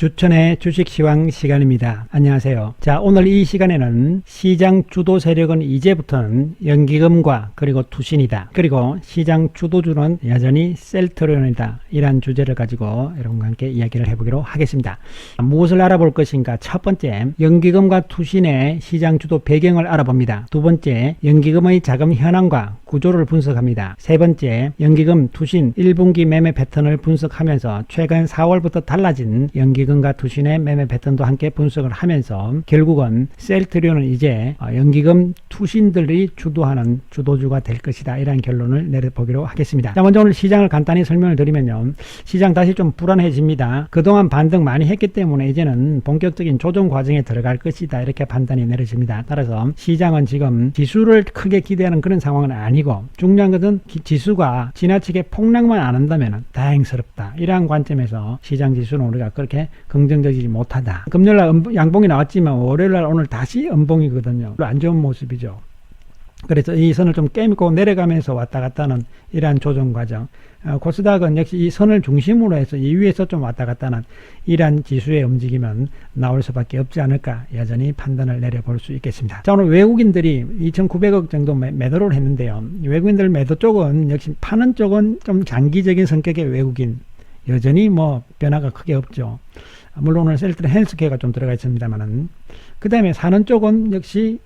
주천의 주식시황 시간입니다. 안녕하세요. 자, 오늘 이 시간에는 시장 주도 세력은 이제부터는 연기금과 그리고 투신이다. 그리고 시장 주도주는 여전히 셀트리온이다. 이란 주제를 가지고 여러분과 함께 이야기를 해보기로 하겠습니다. 무엇을 알아볼 것인가? 첫 번째, 연기금과 투신의 시장 주도 배경을 알아봅니다. 두 번째, 연기금의 자금 현황과 구조를 분석합니다. 세 번째, 연기금, 투신 1분기 매매 패턴을 분석하면서 최근 4월부터 달라진 연기금과 투신의 매매 패턴도 함께 분석을 하면서 결국은 셀트리온은 이제 연기금, 투신들이 주도하는 주도주가 될 것이다. 이런 결론을 내려보기로 하겠습니다. 자, 먼저 오늘 시장을 간단히 설명을 드리면요. 시장 다시 좀 불안해집니다. 그동안 반등 많이 했기 때문에 이제는 본격적인 조정 과정에 들어갈 것이다. 이렇게 판단이 내려집니다. 따라서 시장은 지금 지수를 크게 기대하는 그런 상황은 아니고 중요한 것은 지수가 지나치게 폭락만 안 한다면 다행스럽다. 이러한 관점에서 시장 지수는 우리가 그렇게 긍정적이지 못하다. 금요일날 양봉이 나왔지만 월요일날 오늘 다시 음봉이거든요. 안 좋은 모습이죠. 그래서 이 선을 좀 깨미고 내려가면서 왔다 갔다 하는 이러한 조정 과정. 코스닥은 역시 이 선을 중심으로 해서 이 위에서 좀 왔다 갔다 하는 이러한 지수의 움직임은 나올 수밖에 없지 않을까 여전히 판단을 내려볼 수 있겠습니다. 자, 오늘 외국인들이 2,900억 정도 매도를 했는데요. 외국인들 매도 쪽은 역시 파는 쪽은 좀 장기적인 성격의 외국인. 여전히 뭐 변화가 크게 없죠. 물론 오늘 셀트리온 헬스케어가 좀 들어가 있습니다만은 그 다음에 사는 쪽은 역시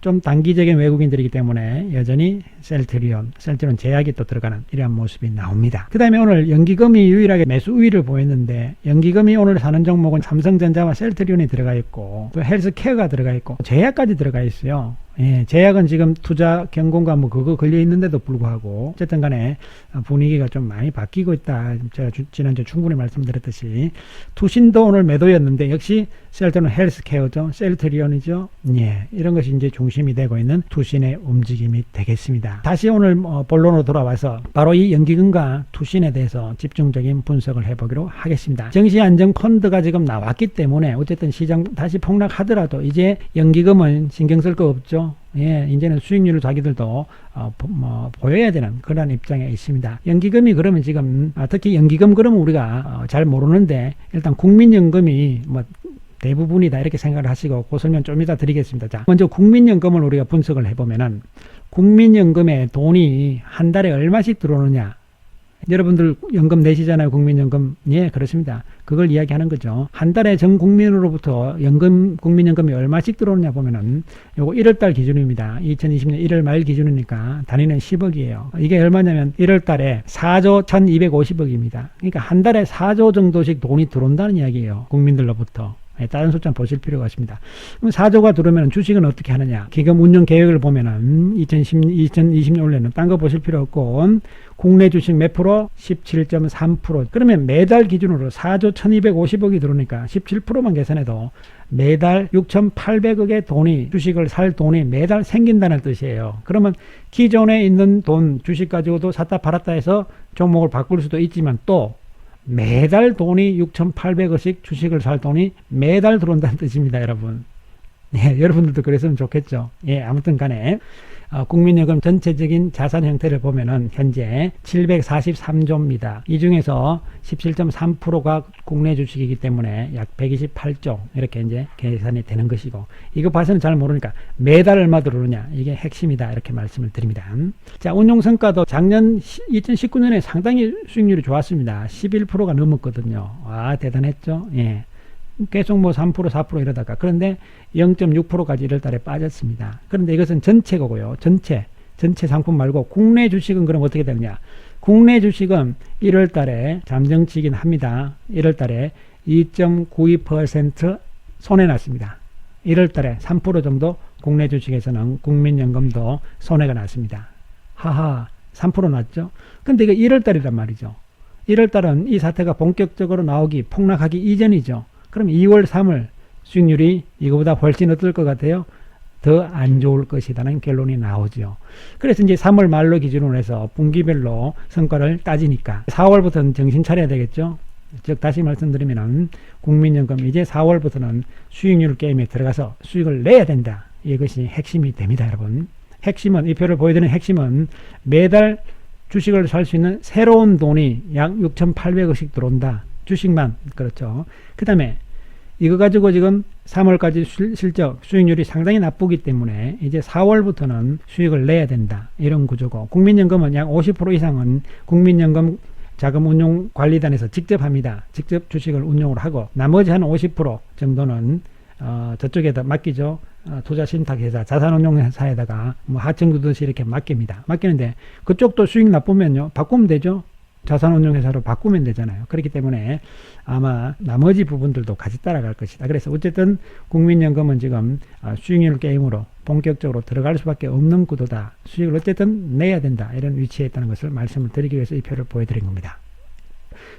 좀 단기적인 외국인들이기 때문에 여전히 셀트리온 제약이 또 들어가는 이러한 모습이 나옵니다. 그 다음에 오늘 연기금이 유일하게 매수 우위를 보였는데 연기금이 오늘 사는 종목은 삼성전자와 셀트리온이 들어가 있고 또 헬스케어가 들어가 있고 제약까지 들어가 있어요. 예, 제약은 지금 투자 경고가 뭐 그거 걸려 있는데도 불구하고 어쨌든 간에 분위기가 좀 많이 바뀌고 있다. 제가 지난주에 충분히 말씀드렸듯이 투신도 오늘 매도였는데 역시 셀트리온 헬스케어죠. 셀트리온이죠. 예, 이런 것이 이제 중심이 되고 있는 투신의 움직임이 되겠습니다. 다시 오늘 본론으로 돌아와서 바로 이 연기금과 투신에 대해서 집중적인 분석을 해보기로 하겠습니다. 정시안정펀드가 지금 나왔기 때문에 어쨌든 시장 다시 폭락하더라도 이제 연기금은 신경 쓸 거 없죠. 예, 이제는 수익률을 자기들도 보여야 되는 그런 입장에 있습니다. 연기금이 그러면 지금 특히 연기금 그러면 우리가 잘 모르는데 일단 국민연금이 뭐 대부분이다 이렇게 생각을 하시고 그 설명 좀 이따 드리겠습니다. 자, 먼저 국민연금을 우리가 분석을 해보면은 국민연금에 돈이 한 달에 얼마씩 들어오느냐. 여러분들 연금 내시잖아요. 국민연금. 예, 그렇습니다. 그걸 이야기하는 거죠. 한 달에 전 국민으로부터 국민연금이 얼마씩 들어오느냐 보면은 요거 1월달 기준입니다. 2020년 1월 말 기준이니까 단위는 10억이에요. 이게 얼마냐면 1월달에 4조 1250억입니다. 그러니까 한 달에 4조 정도씩 돈이 들어온다는 이야기예요. 국민들로부터. 다른 숫자 보실 필요가 없습니다. 그럼 4조가 들어오면 주식은 어떻게 하느냐? 기금 운영 계획을 보면은 2020년 올해는 딴 거 보실 필요 없고 국내 주식 몇 프로? 17.3%. 그러면 매달 기준으로 4조 1250억이 들어오니까 17%만 계산해도 매달 6,800억의 돈이 주식을 살 돈이 매달 생긴다는 뜻이에요. 그러면 기존에 있는 돈 주식 가지고도 샀다 팔았다 해서 종목을 바꿀 수도 있지만 또 매달 돈이 6,800원씩 주식을 살 돈이 매달 들어온다는 뜻입니다, 여러분. 예, 여러분들도 그랬으면 좋겠죠. 예, 아무튼 간에 국민연금 전체적인 자산 형태를 보면은 현재 743조입니다. 이 중에서 17.3%가 국내 주식이기 때문에 약 128조 이렇게 이제 계산이 되는 것이고 이거 봐서는 잘 모르니까 매달 얼마 들어오느냐 이게 핵심이다 이렇게 말씀을 드립니다. 자, 운용 성과도 작년 2019년에 상당히 수익률이 좋았습니다. 11%가 넘었거든요. 와, 대단했죠. 예. 계속 뭐 3%, 4% 이러다가 그런데 0.6%까지 1월 달에 빠졌습니다. 그런데 이것은 전체 거고요. 전체 상품 말고 국내 주식은 그럼 어떻게 되느냐? 국내 주식은 1월 달에 잠정치긴 합니다. 1월 달에 2.92% 손해났습니다. 1월 달에 3% 정도 국내 주식에서는 국민연금도 손해가 났습니다. 하하, 3% 났죠? 근데 이거 1월 달이란 말이죠. 1월 달은 이 사태가 본격적으로 나오기, 폭락하기 이전이죠. 그럼 2월, 3월 수익률이 이거보다 훨씬 어떨 것 같아요? 더 안 좋을 것이라는 결론이 나오죠. 그래서 이제 3월 말로 기준으로 해서 분기별로 성과를 따지니까 4월부터는 정신 차려야 되겠죠. 즉 다시 말씀드리면 국민연금 이제 4월부터는 수익률 게임에 들어가서 수익을 내야 된다. 이것이 핵심이 됩니다, 여러분. 핵심은 이 표를 보여드리는 핵심은 매달 주식을 살 수 있는 새로운 돈이 약 6,800억씩 들어온다. 주식만. 그렇죠. 그 다음에 이거 가지고 지금 3월까지 실적 수익률이 상당히 나쁘기 때문에 이제 4월부터는 수익을 내야 된다. 이런 구조고, 국민연금은 약 50% 이상은 국민연금 자금운용관리단에서 직접 합니다. 직접 주식을 운용을 하고, 나머지 한 50% 정도는 저쪽에다 맡기죠. 투자신탁회사, 자산운용사에다가 뭐 하청주듯이 이렇게 맡깁니다. 맡기는데 그쪽도 수익 나쁘면요, 바꾸면 되죠. 자산운용회사로 바꾸면 되잖아요. 그렇기 때문에 아마 나머지 부분들도 같이 따라갈 것이다. 그래서 어쨌든 국민연금은 지금 수익률 게임으로 본격적으로 들어갈 수밖에 없는 구도다. 수익을 어쨌든 내야 된다. 이런 위치에 있다는 것을 말씀을 드리기 위해서 이 표를 보여드린 겁니다.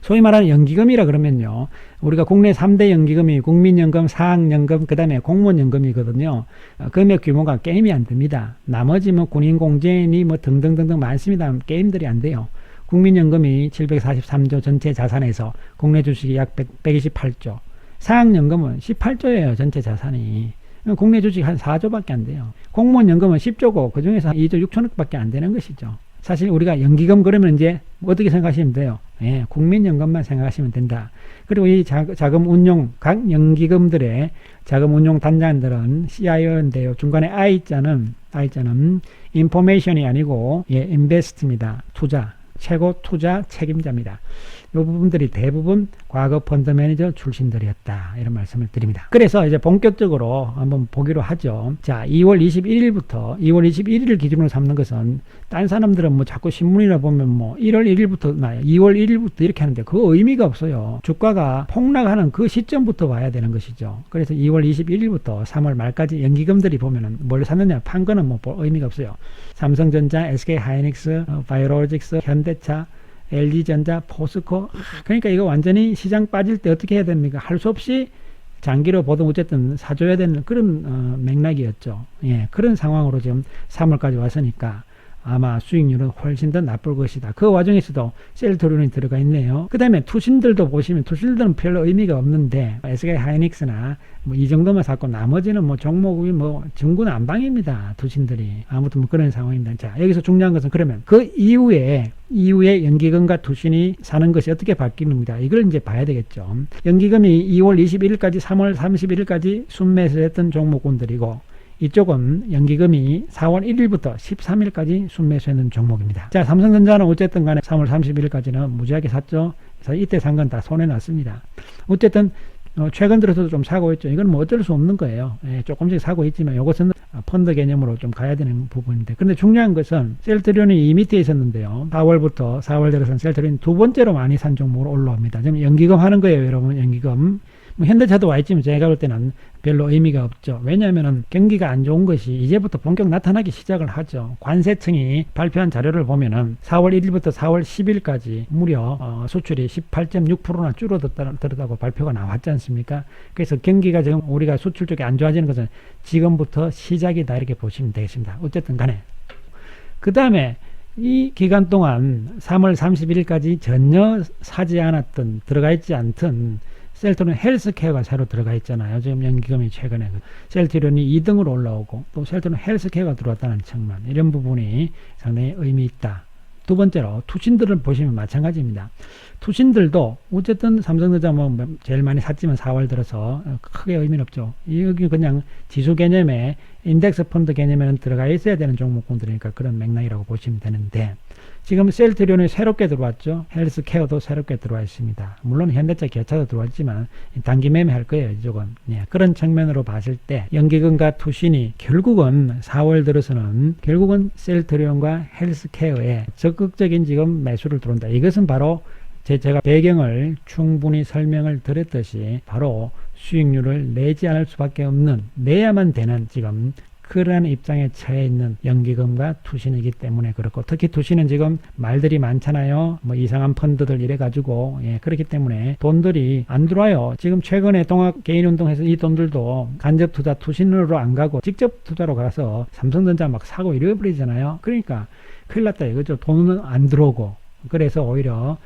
소위 말하는 연기금이라 그러면요, 우리가 국내 3대 연기금이 국민연금, 사학연금, 그 다음에 공무원연금이거든요. 금액 규모가 게임이 안 됩니다. 나머지 뭐 군인공제니 뭐 등등등등 많습니다. 게임들이 안 돼요. 국민연금이 743조 전체 자산에서 국내 주식이 약 128조, 사학연금은 18조예요. 전체 자산이. 국내 주식 한 4조밖에 안 돼요. 공무원연금은 10조고 그 중에서 2조 6천억밖에 안 되는 것이죠. 사실 우리가 연기금 그러면 이제 어떻게 생각하시면 돼요? 예, 국민연금만 생각하시면 된다. 그리고 이 자금운용, 각 연기금들의 자금운용 단장들은 CIO인데요. 중간에 I자는 인포메이션이 아니고, 예, 인베스트입니다. 투자. 최고 투자 책임자입니다. 이 부분들이 대부분 과거 펀드 매니저 출신들이었다. 이런 말씀을 드립니다. 그래서 이제 본격적으로 한번 보기로 하죠. 자, 2월 21일을 기준으로 삼는 것은, 딴 사람들은 뭐 자꾸 신문이나 보면 뭐 1월 1일부터 나요. 2월 1일부터 이렇게 하는데 그 의미가 없어요. 주가가 폭락하는 그 시점부터 봐야 되는 것이죠. 그래서 2월 21일부터 3월 말까지 연기금들이 보면은 뭘 샀느냐, 판 거는 뭐 의미가 없어요. 삼성전자, SK하이닉스, 바이오로직스, 현대차, LG전자, 포스코. 그러니까 이거 완전히 시장 빠질 때 어떻게 해야 됩니까? 할 수 없이 장기로 보든 어쨌든 사줘야 되는 그런 맥락이었죠. 예, 그런 상황으로 지금 3월까지 왔으니까 아마 수익률은 훨씬 더 나쁠 것이다. 그 와중에서도 셀트리온이 들어가 있네요. 그 다음에 투신들도 보시면, 투신들은 별로 의미가 없는데 SK하이닉스나 뭐 이 정도만 샀고 나머지는 뭐 종목이 뭐 중구난방입니다. 투신들이. 아무튼 뭐 그런 상황입니다. 자, 여기서 중요한 것은, 그러면 그 이후에 연기금과 투신이 사는 것이 어떻게 바뀌는가, 이걸 이제 봐야 되겠죠. 연기금이 2월 21일까지 3월 31일까지 순매수했던 종목군들이고, 이쪽은 연기금이 4월 1일부터 13일까지 순매수했는 종목입니다. 자, 삼성전자는 어쨌든 간에 3월 31일까지는 무지하게 샀죠. 그래서 이때 산 건 다 손해 났습니다. 어쨌든 최근 들어서도 좀 사고 있죠. 이건 뭐 어쩔 수 없는 거예요. 예, 조금씩 사고 있지만 이것은 펀드 개념으로 좀 가야 되는 부분인데, 그런데 중요한 것은 셀트리온이 이 밑에 있었는데요. 4월부터 4월 들어서는 셀트리온이 두 번째로 많이 산 종목으로 올라옵니다. 지금 연기금 하는 거예요, 여러분. 연기금. 뭐 현대차도 와 있지만 제가 볼 때는 별로 의미가 없죠. 왜냐하면 경기가 안 좋은 것이 이제부터 본격 나타나기 시작을 하죠. 관세청이 발표한 자료를 보면은 4월 1일부터 4월 10일까지 무려 수출이 18.6%나 줄어들었다고 발표가 나왔지 않습니까? 그래서 경기가 지금 우리가 수출 쪽이 안 좋아지는 것은 지금부터 시작이다, 이렇게 보시면 되겠습니다. 어쨌든 간에. 그 다음에 이 기간 동안 3월 31일까지 전혀 사지 않았던, 들어가 있지 않던 셀트리온 헬스케어가 새로 들어가 있잖아요. 지금 연기금이 최근에 셀트리온이 2등으로 올라오고, 또 셀트리온 헬스케어가 들어왔다는 측면, 이런 부분이 상당히 의미 있다. 두 번째로 투신들을 보시면 마찬가지입니다. 투신들도 어쨌든 삼성전자 뭐 제일 많이 샀지만 4월 들어서 크게 의미는 없죠. 여기 그냥 지수 개념에, 인덱스 펀드 개념에는 들어가 있어야 되는 종목군들이니까 그런 맥락이라고 보시면 되는데, 지금 셀트리온이 새롭게 들어왔죠. 헬스케어도 새롭게 들어와 있습니다. 물론 현대차, 기아차도 들어왔지만 단기 매매할 거예요, 이쪽은. 예, 그런 측면으로 봤을 때 연기금과 투신이 결국은 4월 들어서는 결국은 셀트리온과 헬스케어에 적극적인 지금 매수를 들어온다. 이것은 바로 제가 배경을 충분히 설명을 드렸듯이 바로 수익률을 내지 않을 수밖에 없는, 내야만 되는 지금 그러한 입장에 처해 있는 연기금과 투신이기 때문에 그렇고, 특히 투신은 지금 말들이 많잖아요. 뭐 이상한 펀드들 이래가지고, 예, 그렇기 때문에 돈들이 안 들어와요. 지금 최근에 동학 개인운동해서 이 돈들도 간접 투자 투신으로 안 가고 직접 투자로 가서 삼성전자 막 사고 이래버리잖아요. 그러니까 큰일 났다 이거죠. 돈은 안 들어오고. 그래서 오히려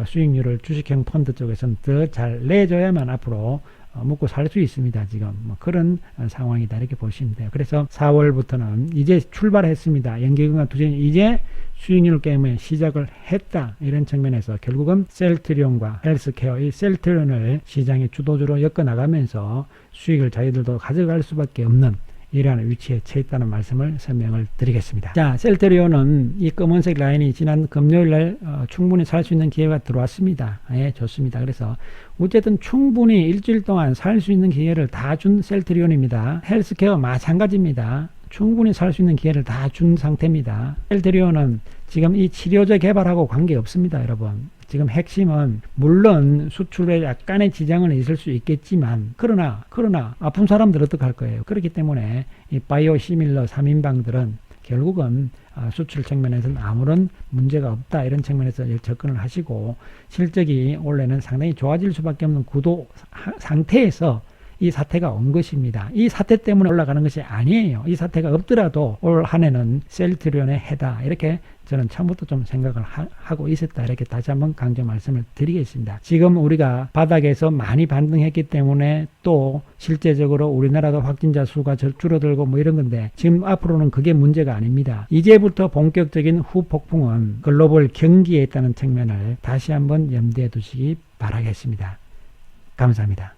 수익률을 주식형 펀드 쪽에서는 더 잘 내줘야만 앞으로 먹고 살 수 있습니다. 지금 뭐 그런 상황이다 이렇게 보시면 돼요. 그래서 4월부터는 이제 출발했습니다. 연기금과 투자는 이제 수익률 게임을 시작을 했다. 이런 측면에서 결국은 셀트리온과 헬스케어, 이 셀트리온을 시장의 주도주로 엮어나가면서 수익을 자기들도 가져갈 수밖에 없는 이러한 위치에 처해 있다는 말씀을 설명을 드리겠습니다. 자, 셀트리온은 이 검은색 라인이 지난 금요일날 충분히 살 수 있는 기회가 들어왔습니다. 예, 좋습니다. 그래서 어쨌든 충분히 일주일 동안 살 수 있는 기회를 다 준 셀트리온입니다. 헬스케어 마찬가지입니다. 충분히 살 수 있는 기회를 다 준 상태입니다. 셀트리온은 지금 이 치료제 개발하고 관계없습니다, 여러분. 지금 핵심은 물론 수출에 약간의 지장은 있을 수 있겠지만 그러나 아픈 사람들 어떡할 거예요. 그렇기 때문에 이 바이오시밀러 3인방들은 결국은 수출 측면에서는 아무런 문제가 없다 이런 측면에서 접근을 하시고 실적이 원래는 상당히 좋아질 수밖에 없는 구도 상태에서 이 사태가 온 것입니다. 이 사태 때문에 올라가는 것이 아니에요. 이 사태가 없더라도 올 한 해는 셀트리온의 해다. 이렇게 저는 처음부터 좀 생각을 하고 있었다. 이렇게 다시 한번 강조 말씀을 드리겠습니다. 지금 우리가 바닥에서 많이 반등했기 때문에 또 실제적으로 우리나라도 확진자 수가 줄어들고 뭐 이런 건데 지금 앞으로는 그게 문제가 아닙니다. 이제부터 본격적인 후폭풍은 글로벌 경기에 있다는 측면을 다시 한번 염두에 두시기 바라겠습니다. 감사합니다.